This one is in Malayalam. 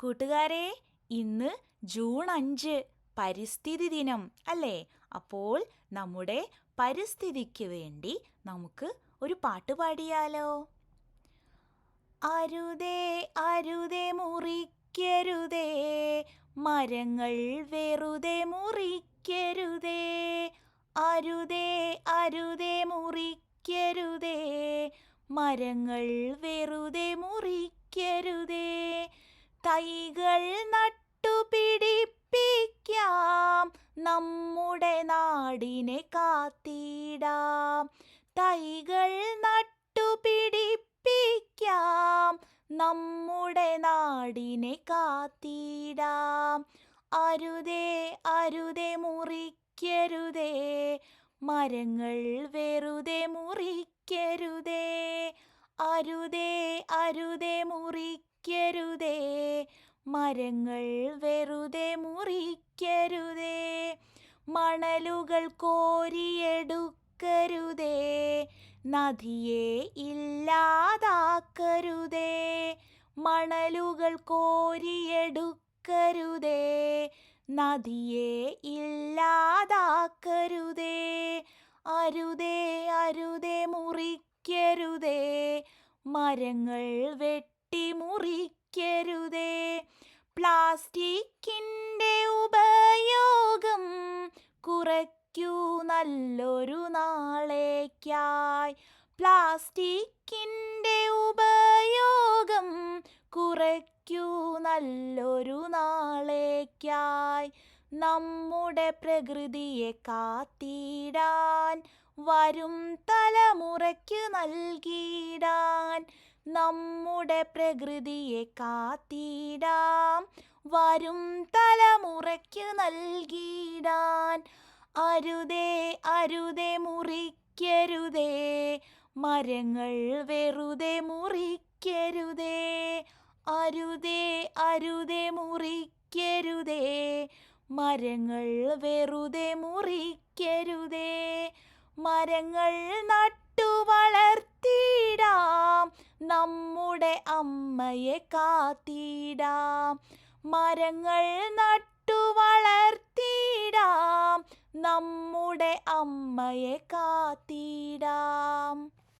കൂട്ടുകാരെ, ഇന്ന് ജൂൺ 5 പരിസ്ഥിതി ദിനം അല്ലേ? അപ്പോൾ നമ്മുടെ പരിസ്ഥിതിക്ക് വേണ്ടി നമുക്ക് ഒരു പാട്ട് പാടിയാലോ? അരുതേ അരുതേ മുറിക്കരുതേ, മരങ്ങൾ വെറുതെ മുറിക്കരുതേ. അരുതേ അരുതേ മുറിക്കരുതേ, മരങ്ങൾ വെറുതെ മുറിക്കരുതേ. തൈകൾ നട്ടുപിടിപ്പിക്കാം, നമ്മുടെ നാടിനെ കാത്തിടാം. തൈകൾ നട്ടുപിടിപ്പിക്കാം, നമ്മുടെ നാടിനെ കാത്തിടാം. അരുതേ അരുതേ മുറിക്കരുതേ, മരങ്ങൾ വെറുതെ മുറിക്കരുതേ. അരുതേ അരുതേ മുറിക്കരുതേ, മരങ്ങൾ വെറുതെ മുറിക്കരുതേ. മണലുകൾ കോരിയെടുക്കരുതേ, നദിയെ ഇല്ലാതാക്കരുതേ. മണലുകൾ കോരിയെടുക്കരുതേ, നദിയെ ഇല്ലാതാക്കരുതേ. അരുതേ അരുതേ മുറിക്കരുതേ, മരങ്ങൾ വെട്ടി മുറിക്കരുതേ. പ്ലാസ്റ്റിക്കിൻ്റെ ഉപയോഗം കുറയ്ക്കൂ നല്ലൊരു നാളേക്കായി. പ്ലാസ്റ്റിക്കിൻ്റെ ഉപയോഗം കുറയ്ക്കൂ നല്ലൊരു നാളേക്കായി. നമ്മുടെ പ്രകൃതിയെ കാത്തിടാൻ, വരും തലമുറയ്ക്ക് നൽകിടാൻ. നമ്മുടെ പ്രകൃതിയെ കാത്തിടാം, വരും തലമുറയ്ക്ക് നൽകിടാൻ. അരുതേ അരുതേ മുറിക്കരുതേ, മരങ്ങൾ വെറുതെ മുറിക്കരുതേ. അരുതേ അരുതേ മുറിക്കരുതേ, മരങ്ങൾ വെറുതെ മുറിക്കരുതേ. മരങ്ങൾ നട്ടു വളർത്തിടാം, നമ്മുടെ അമ്മയെ കാത്തിടാം. മരങ്ങൾ നട്ടു വളർത്തിടാം, നമ്മുടെ അമ്മയെ കാത്തിടാം.